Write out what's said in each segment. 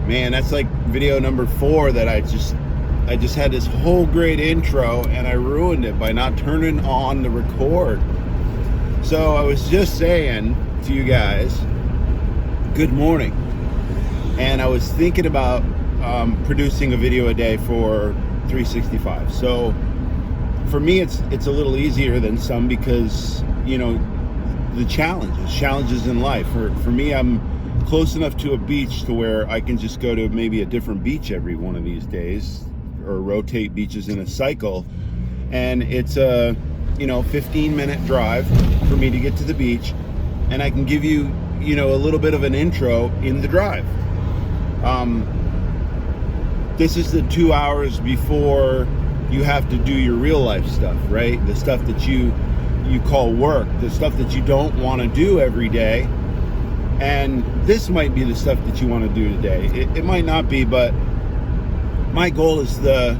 Man, that's like video number 4 that I just had this whole great intro and I ruined it by not turning on the record. So I was just saying to you guys, good morning. And I was thinking about producing a video a day for 365. So for me, it's a little easier than some because, you know, the challenges in life. For me, I'm close enough to a beach to where I can just go to maybe a different beach every one of these days, or rotate beaches in a cycle. And it's a 15-minute drive for me to get to the beach, and I can give you a little bit of an intro in the drive. This is the 2 hours before you have to do your real life stuff, right? The stuff that you call work, the stuff that you don't want to do every day. And this might be the stuff that you want to do today. It might not be, but my goal is the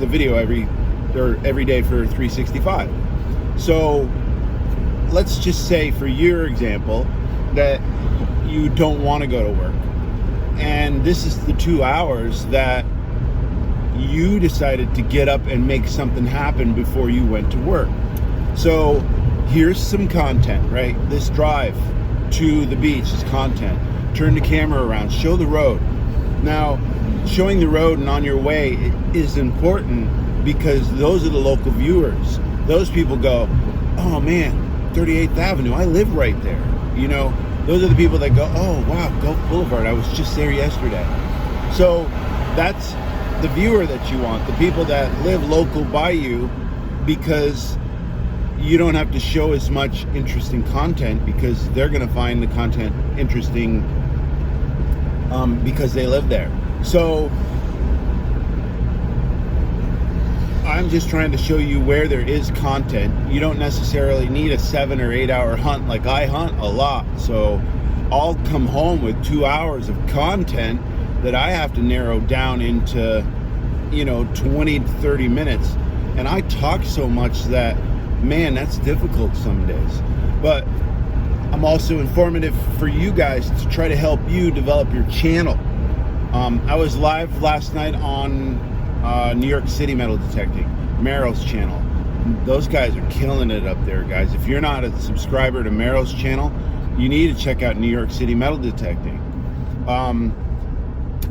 video every day for 365. So let's just say, for your example, that you don't want to go to work, and this is the 2 hours that you decided to get up and make something happen before you went to work. So here's some content, right? This drive to the beach is content. Turn the camera around, show the road. Now, showing the road and on your way is important because those are the local viewers. Those people go, oh man, 38th Avenue, I live right there. Those are the people that go, oh wow, Gulf Boulevard, I was just there yesterday. So that's the viewer that you want, the people that live local by you, because you don't have to show as much interesting content because they're going to find the content interesting because they live there. So I'm just trying to show you where there is content. You don't necessarily need a 7 or 8 hour hunt like I hunt a lot. So I'll come home with 2 hours of content that I have to narrow down into 20 to 30 minutes. And I talk so much that, man, that's difficult some days. But I'm also informative for you guys to try to help you develop your channel. I was live last night on New York City Metal Detecting, Meryl's channel. Those guys are killing it up there, guys. If you're not a subscriber to Meryl's channel, you need to check out New York City Metal Detecting.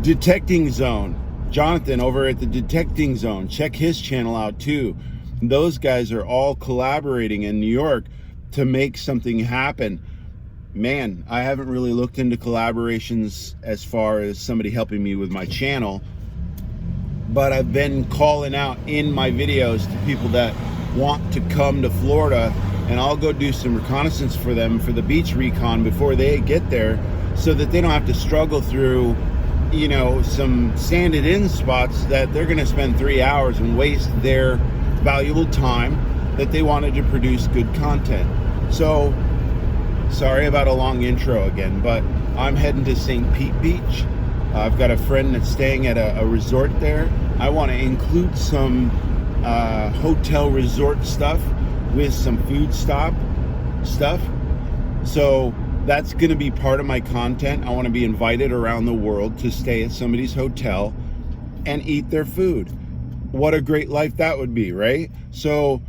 Detecting Zone, Jonathan over at the Detecting Zone, check his channel out too. Those guys are all collaborating in New York to make something happen. Man, I haven't really looked into collaborations as far as somebody helping me with my channel, but I've been calling out in my videos to people that want to come to Florida, and I'll go do some reconnaissance for them for the beach recon before they get there, so that they don't have to struggle through some sanded in spots that they're going to spend 3 hours and waste their valuable time that they wanted to produce good content. So sorry about a long intro again, but I'm heading to St. Pete Beach. I've got a friend that's staying at a resort there. I want to include some hotel resort stuff with some food stop stuff. So that's going to be part of my content. I want to be invited around the world to stay at somebody's hotel and eat their food. What a great life that would be, right? So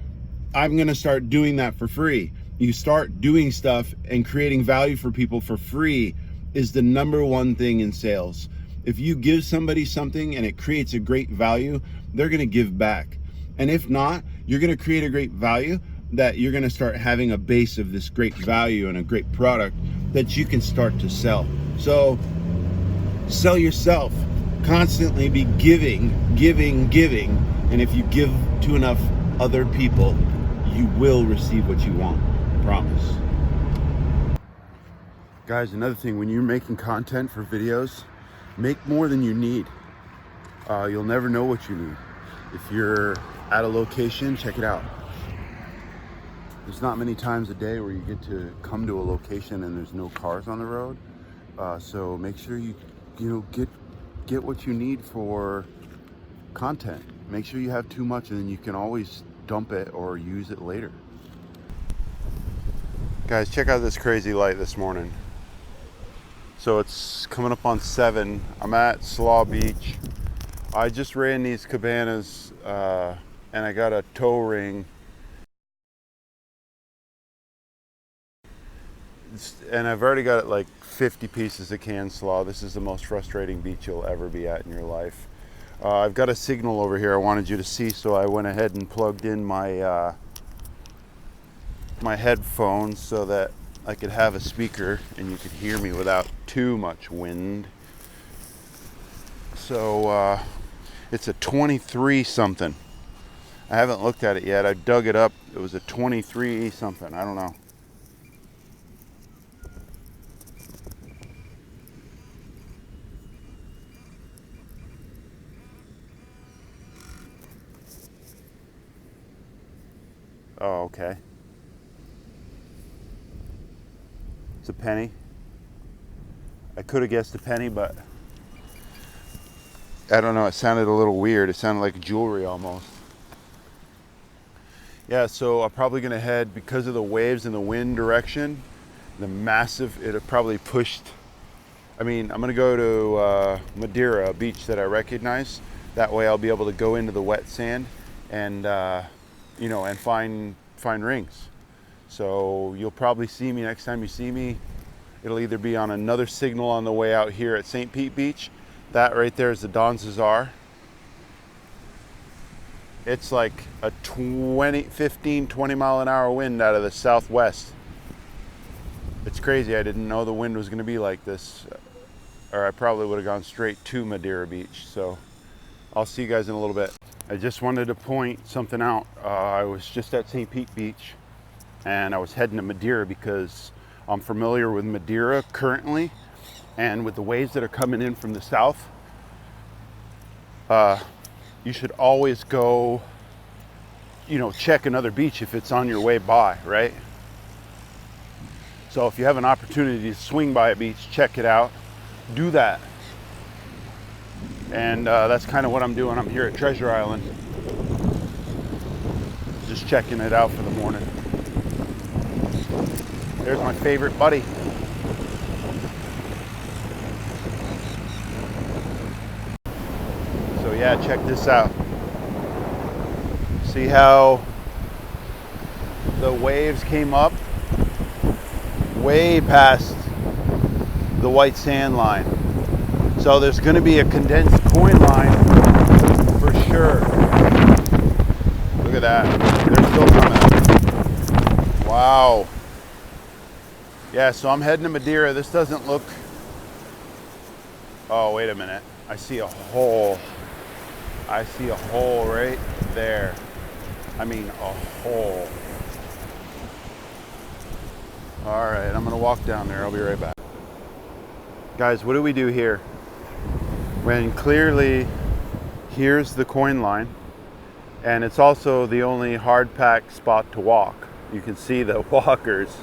I'm going to start doing that for free. You start doing stuff and creating value for people for free is the number one thing in sales. If you give somebody something and it creates a great value, they're going to give back. And if not, you're going to create a great value that you're going to start having a base of this great value and a great product that you can start to sell. So sell yourself. Constantly be giving. And if you give to enough other people, you will receive what you want. I promise. Guys, another thing, when you're making content for videos, make more than you need. You'll never know what you need. If you're at a location, check it out. There's not many times a day where you get to come to a location and there's no cars on the road. So make sure you get what you need for content. Make sure you have too much, and then you can always dump it or use it later. Guys, check out this crazy light this morning. So it's coming up on 7. I'm at Slaw Beach. I just ran these cabanas and I got a tow ring. And I've already got like 50 pieces of canned slaw. This is the most frustrating beach you'll ever be at in your life. I've got a signal over here I wanted you to see, so I went ahead and plugged in my my headphones so that I could have a speaker and you could hear me without too much wind. So it's a 23 something. I haven't looked at it yet. I dug it up. It was a 23 something. I don't know. Oh, okay. It's a penny. I could have guessed a penny, but I don't know. It sounded a little weird. It sounded like jewelry almost. Yeah, so I'm probably going to head, because of the waves and the wind direction, it probably pushed. I mean, I'm going to go to Madeira, a beach that I recognize. That way I'll be able to go into the wet sand and, and find rings. So you'll probably see me next time you see me. It'll either be on another signal on the way out here at St. Pete Beach. That right there is the Don Cesar. It's like a 15, 20 mile an hour wind out of the southwest. It's crazy. I didn't know the wind was going to be like this, or I probably would have gone straight to Madeira Beach. So I'll see you guys in a little bit. I just wanted to point something out. I was just at St. Pete Beach and I was heading to Madeira because I'm familiar with Madeira currently, and with the waves that are coming in from the south, you should always go, check another beach if it's on your way by, right? So if you have an opportunity to swing by a beach, check it out, do that. And that's kind of what I'm doing. I'm here at Treasure Island, just checking it out for the morning. There's my favorite buddy. So yeah, check this out. See how the waves came up way past the white sand line. So there's going to be a condensed coin line for sure. Look at that. They're still coming. Wow. Yeah, so I'm heading to Madeira. This doesn't look... Oh, wait a minute. I see a hole. I see a hole right there. I mean, a hole. All right, I'm gonna walk down there. I'll be right back. Guys, what do we do here? When clearly here's the coin line, and it's also the only hard-packed spot to walk. You can see the walkers.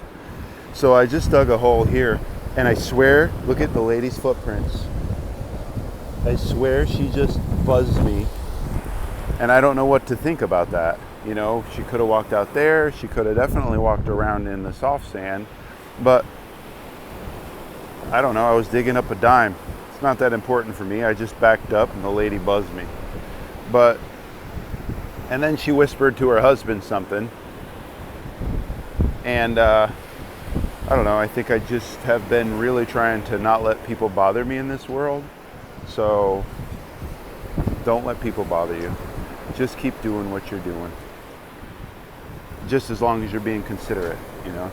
So I just dug a hole here, and I swear, look at the lady's footprints. I swear she just buzzed me, and I don't know what to think about that. She could have walked out there. She could have definitely walked around in the soft sand, but I don't know. I was digging up a dime. It's not that important for me. I just backed up and the lady buzzed me. And then she whispered to her husband something, and I don't know. I think I just have been really trying to not let people bother me in this world. So don't let people bother you. Just keep doing what you're doing. Just as long as you're being considerate,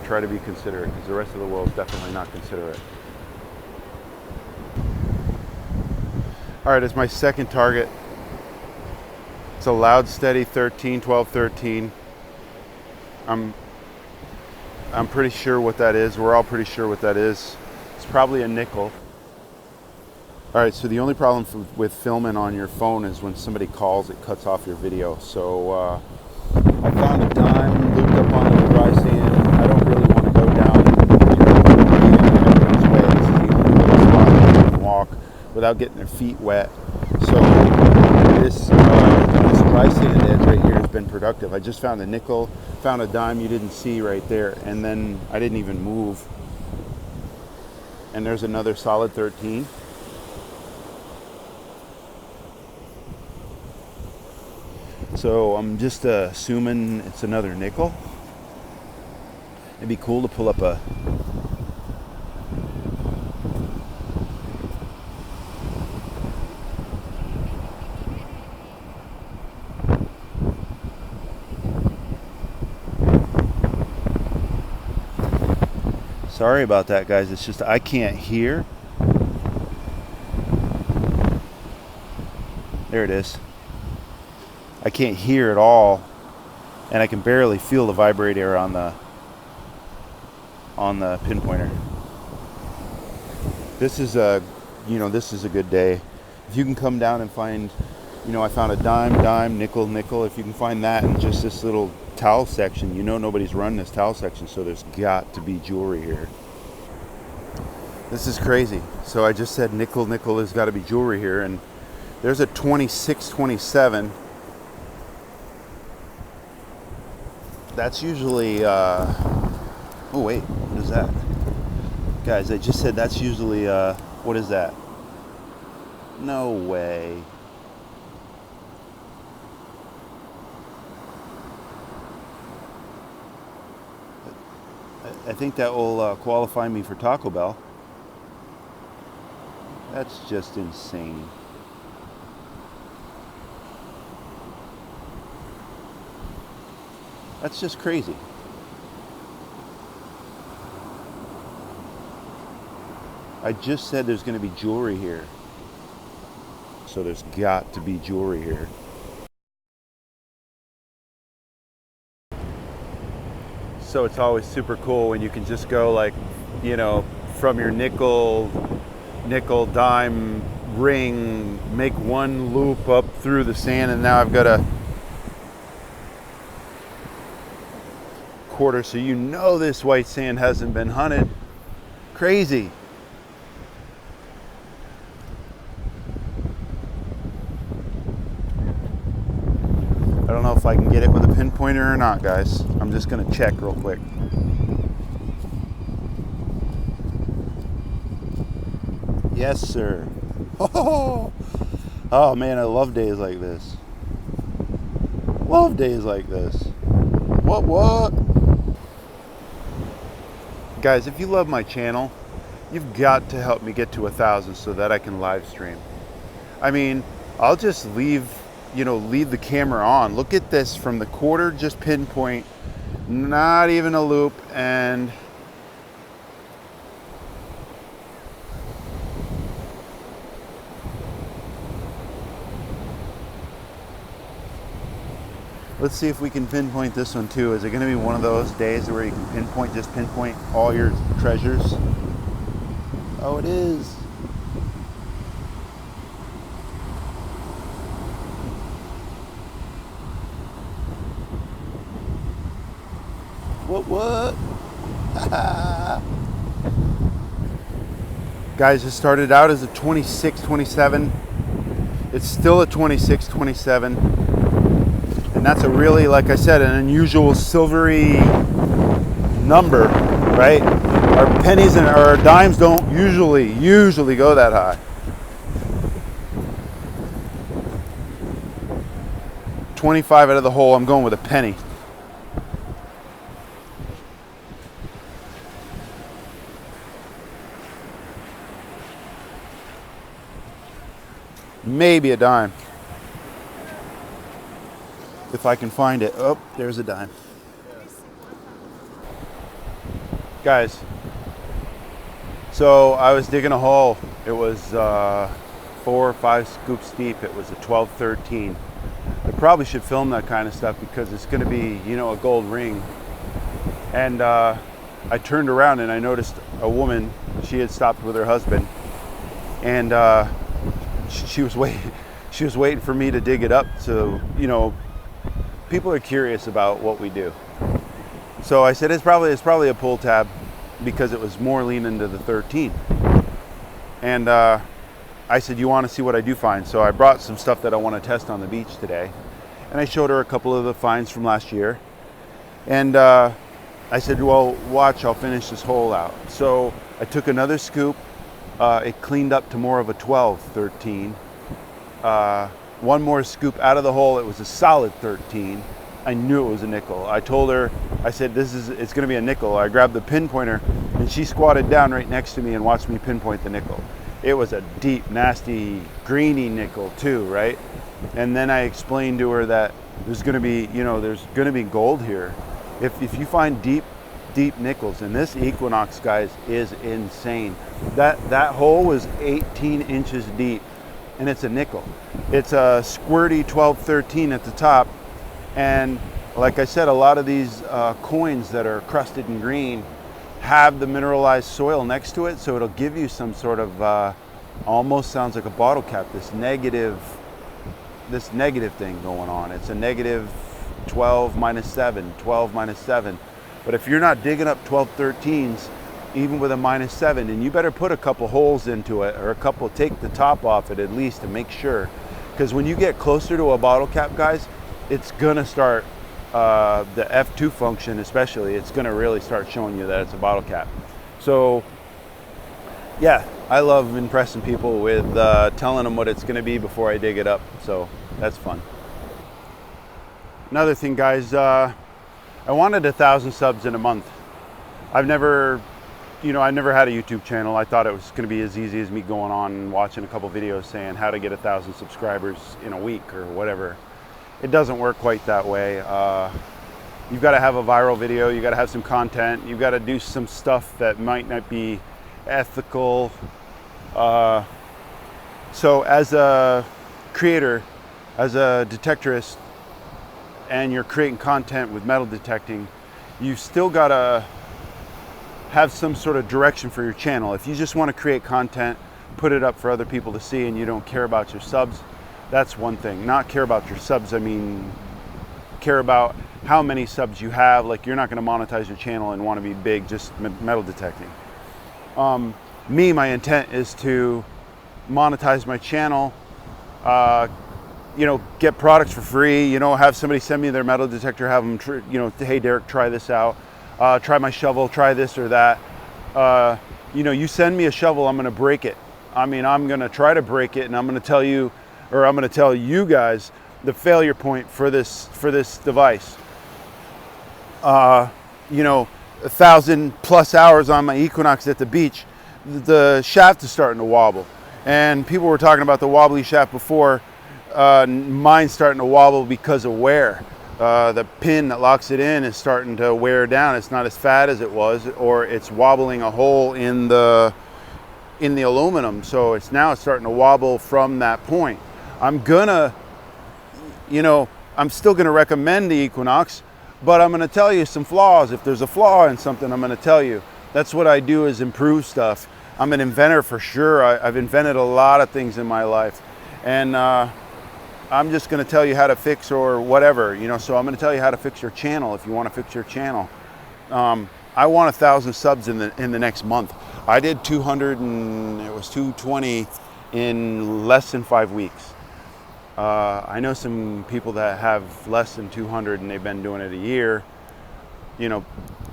try to be considerate, because the rest of the world is definitely not considerate. All right, it's my second target. It's a loud, steady 13, 12, 13. I'm pretty sure what that is. We're all pretty sure what that is. It's probably a nickel. All right, so the only problem with filming on your phone is when somebody calls, it cuts off your video. So I found a dime, looped up onto the dry sand. I don't really want to go down everyone's way. This is the only little spot where you can walk without getting their feet wet. So this dry sand edge right here has been productive. I just found a nickel, found a dime you didn't see right there, and then I didn't even move. and there's another solid 13. So I'm just assuming it's another nickel. It'd be cool to pull up a sorry about that, guys. It's just I can't hear. There it is. I can't hear at all, and I can barely feel the vibrator on the pinpointer. This is a good day. If you can come down and find, I found a dime, nickel. If you can find that in just this little towel section, nobody's run this towel section, so there's got to be jewelry here. This is crazy. So I just said nickel, there's got to be jewelry here, and there's a 2627. That's usually, oh wait, what is that? Guys, I just said that's usually, what is that? No way. I think that will qualify me for Taco Bell. That's just insane. That's just crazy. I just said there's going to be jewelry here. So there's got to be jewelry here. So it's always super cool when you can just go from your nickel, dime ring, make one loop up through the sand, and now I've got a quarter, so this white sand hasn't been hunted. Crazy. I don't know if I can get it with a pinpointer or not, guys. I'm just gonna check real quick. Yes, sir. Oh man, I love days like this. What? Guys, if you love my channel, you've got to help me get to 1,000 so that I can live stream. I mean, I'll just leave the camera on. Look at this from the quarter, just pinpoint, not even a loop, and let's see if we can pinpoint this one too. Is it going to be one of those days where you can pinpoint all your treasures? Oh, it is. What? Guys, it started out as a 2627. It's still a 2627. And that's a really, like I said, an unusual silvery number, right? Our pennies and our dimes don't usually go that high. 25 out of the hole, I'm going with a penny. Maybe a dime. If I can find it. Oh, there's a dime. Guys, so I was digging a hole. It was 4 or 5 scoops deep. It was a 12-13. I probably should film that kind of stuff because it's going to be, a gold ring. And I turned around and I noticed a woman. She had stopped with her husband, and she was waiting for me to dig it up. So, people are curious about what we do. So I said it's probably a pull tab because it was more leaning to the 13. And I said, you want to see what I do find? So I brought some stuff that I want to test on the beach today. And I showed her a couple of the finds from last year. And I said, well, watch, I'll finish this hole out. So I took another scoop It cleaned up to more of a 12, 13. One more scoop out of the hole, it was a solid 13. I knew it was a nickel. I told her, I said, it's gonna be a nickel. I grabbed the pinpointer and she squatted down right next to me and watched me pinpoint the nickel. It was a deep, nasty, greeny nickel too, right? And then I explained to her that there's gonna be, there's gonna be gold here. If you find deep nickels, and this Equinox, guys, is insane. That hole was 18 inches deep, and it's a nickel. It's a squirty 12-13 at the top, and like I said, a lot of these coins that are crusted in green have the mineralized soil next to it, so it'll give you some sort of almost sounds like a bottle cap, this negative thing going on. It's a negative 12 minus 7, 12 minus 7. But if you're not digging up 12-13s, even with a minus 7, and you better put a couple holes into it, or take the top off it at least to make sure. Because when you get closer to a bottle cap, guys, it's gonna start, the F2 function especially, it's gonna really start showing you that it's a bottle cap. So yeah, I love impressing people with telling them what it's gonna be before I dig it up. So that's fun. Another thing, guys, I wanted 1,000 subs in a month. I never had a YouTube channel. I thought it was going to be as easy as me going on and watching a couple videos saying how to get 1,000 subscribers in a week or whatever. It doesn't work quite that way. You've got to have a viral video. You got to have some content. You've got to do some stuff that might not be ethical. So as a creator, as a detectorist, and you're creating content with metal detecting, you've still got to have some sort of direction for your channel. If you just want to create content, put it up for other people to see, and you don't care about your subs, that's one thing. Not care about your subs, I mean care about how many subs you have. Like, you're not going to monetize your channel and want to be big just metal detecting. My intent is to monetize my channel, get products for free, have somebody send me their metal detector, have them, hey Derek, try this out, try my shovel, try this or that. You send me a shovel, I'm gonna break it. I'm gonna try to break it, and I'm gonna tell you, or I'm gonna tell you guys the failure point for this device. 1,000+ hours on my Equinox at the beach, the shaft is starting to wobble. And people were talking about the wobbly shaft before. Mine's starting to wobble because of wear. The pin that locks it in is starting to wear down. It's not as fat as it was, or it's wobbling a hole in the aluminum. So it's starting to wobble from that point. I'm still gonna recommend the Equinox, but I'm gonna tell you some flaws. If there's a flaw in something, I'm gonna tell you. That's what I do, is improve stuff. I'm an inventor for sure. I've invented a lot of things in my life, and I'm just going to tell you how to fix or whatever, so I'm going to tell you how to fix your channel if you want to fix your channel. I want 1,000 subs in the next month. I did 200 and it was 220 in less than 5 weeks. I know some people that have less than 200 and they've been doing it a year,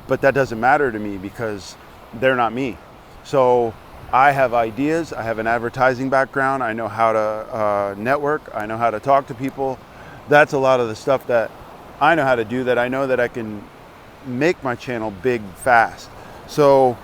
but that doesn't matter to me because they're not me. So I have ideas, I have an advertising background, I know how to network, I know how to talk to people. That's a lot of the stuff that I know how to do, that I know that I can make my channel big fast. So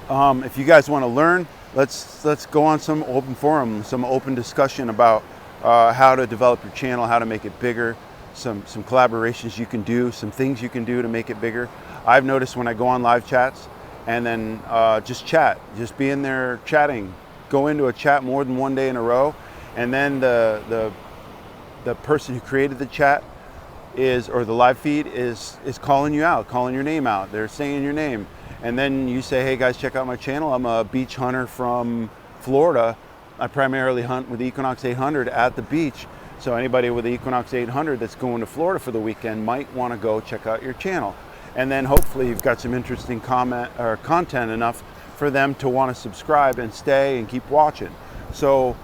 if you guys want to learn, let's go on some open forum, some open discussion about how to develop your channel, how to make it bigger, some collaborations you can do, some things you can do to make it bigger. I've noticed when I go on live chats, and then just chat, just be in there chatting, go into a chat more than one day in a row, and then the person who created the chat or the live feed is calling you out, calling your name out. They're saying your name, and then you say, hey guys, check out my channel. I'm a beach hunter from Florida. I primarily hunt with the Equinox 800 at the beach. So anybody with the Equinox 800 that's going to Florida for the weekend might want to go check out your channel. And then hopefully you've got some interesting content enough for them to want to subscribe and stay and keep watching. So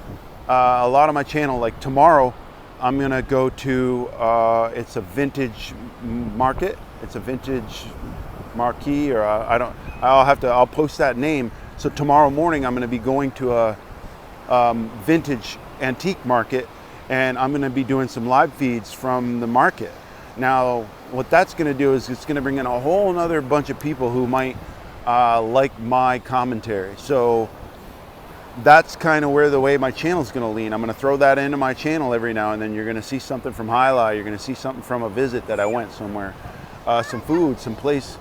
a lot of my channel, like tomorrow, I'm gonna go to, it's a vintage market. It's a vintage marquee, or I'll post that name So tomorrow morning I'm going to be going to a vintage antique market, and I'm going to be doing some live feeds from the market. Now, what that's going to do is it's going to bring in a whole other bunch of people who might like my commentary. So that's kind of where the way my channel is going to lean. I'm going to throw that into my channel every now and then. You're going to see something from Hyla. You're going to see something from a visit that I went somewhere, some food, some place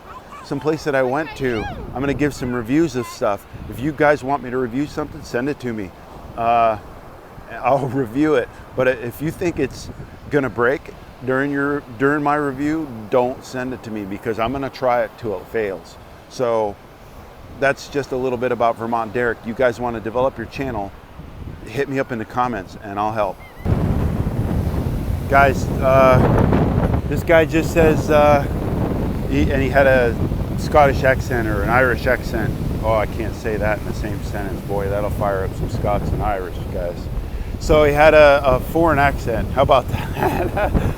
that I went to. I'm going to give some reviews of stuff. If you guys want me to review something, send it to me. I'll review it. But if you think it's going to break during my review, don't send it to me, because I'm going to try it till it fails. So that's just a little bit about Vermont Derek. You guys want to develop your channel, hit me up in the comments and I'll help. Guys, this guy just says, he had a Scottish accent or an Irish accent. Oh, I can't say that in the same sentence. Boy, that'll fire up some Scots and Irish guys. So he had a foreign accent. How about that?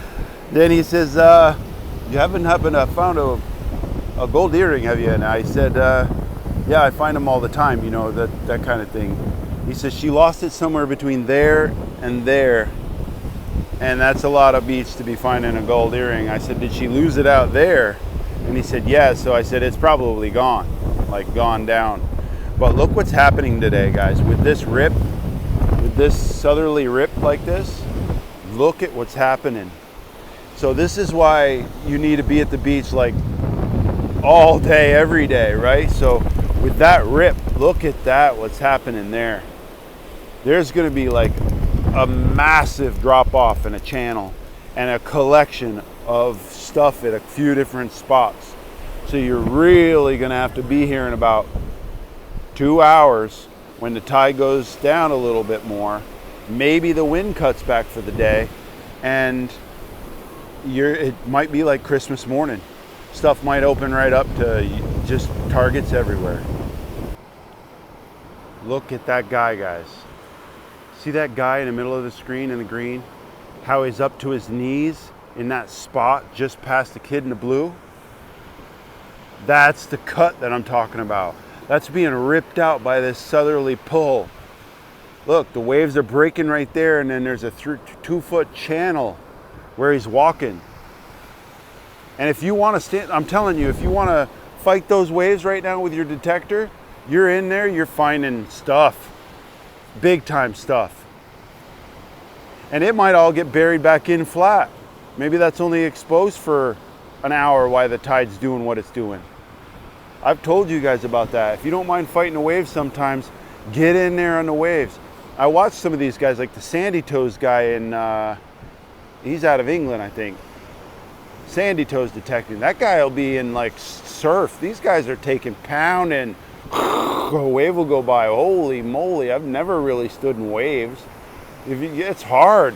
Then he says, you haven't happened to found a gold earring, have you? And I said, yeah, I find them all the time, you know, that kind of thing. He says, she lost it somewhere between there and there. And that's a lot of beats to be finding a gold earring. I said, did she lose it out there? And he said, yeah. So I said, it's probably gone, like gone down. But look what's happening today, guys. With this rip, with this southerly rip like this, look at what's happening. So this is why you need to be at the beach like all day, every day, right? So with that rip, look at that, what's happening there. There's going to be like a massive drop off in a channel and a collection of stuff at a few different spots. So you're really going to have to be here in about 2 hours when the tide goes down a little bit more. Maybe the wind cuts back for the day, and it might be like Christmas morning. Stuff might open right up to just targets everywhere. Look at that guy, guys. See that guy in the middle of the screen in the green? How he's up to his knees in that spot just past the kid in the blue? That's the cut that I'm talking about. That's being ripped out by this southerly pull. Look, the waves are breaking right there, and then there's a 2-foot channel where he's walking. And if you want to stand, I'm telling you, if you want to fight those waves right now with your detector, you're in there, you're finding stuff, big time stuff. And it might all get buried back in flat. Maybe that's only exposed for an hour while the tide's doing what it's doing. I've told you guys about that. If you don't mind fighting the waves sometimes, get in there on the waves. I watched some of these guys, like the Sandy Toes guy, and he's out of England, I think. Sandy Toes detecting. That guy will be in like surf. These guys are taking pounding. A wave will go by. Holy moly, I've never really stood in waves. It's hard.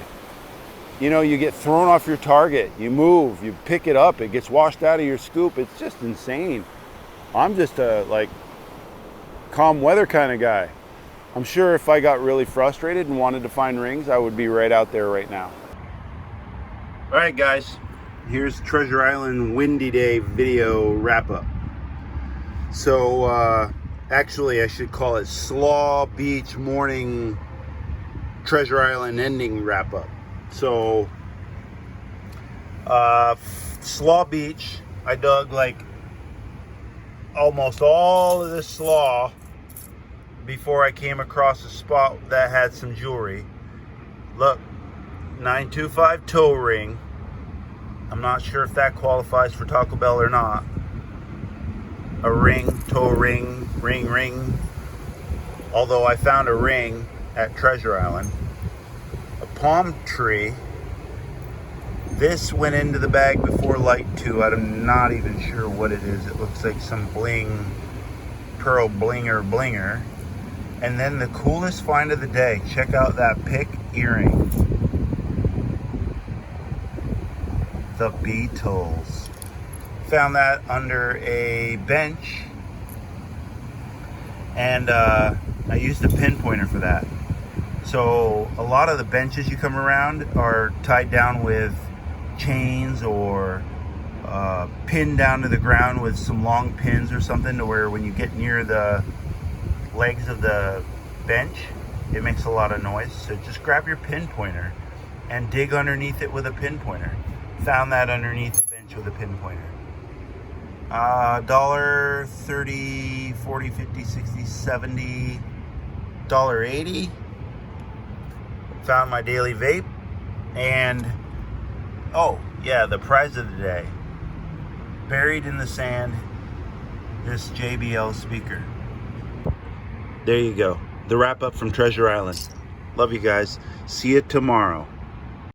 You know, you get thrown off your target. You move, you pick it up, it gets washed out of your scoop. It's just insane. I'm just a like calm weather kind of guy. I'm sure if I got really frustrated and wanted to find rings, I would be right out there right now. All right, guys. Here's Treasure Island Windy Day video wrap-up. So, actually, I should call it Slaw Beach Morning Treasure Island Ending Wrap-up. So, Slaw Beach, I dug like almost all of this slaw before I came across a spot that had some jewelry. Look, 925 toe ring. I'm not sure if that qualifies for Taco Bell or not. A ring, toe ring, ring. Although I found a ring at Treasure Island. A palm tree. This went into the bag before light too. I'm not even sure what it is. It looks like some bling, pearl blinger. And then the coolest find of the day. Check out that pick earring. The Beatles. Found that under a bench, and I used a pinpointer for that. So a lot of the benches you come around are tied down with chains or pinned down to the ground with some long pins or something, to where when you get near the legs of the bench, it makes a lot of noise. So just grab your pinpointer and dig underneath it with a pinpointer. Found that underneath the bench with a pinpointer. $1, 30, 40, 50, 60, 70, $1.80. Found my daily vape. And, oh, yeah, the prize of the day. Buried in the sand, this JBL speaker. There you go. The wrap up from Treasure Island. Love you guys. See you tomorrow.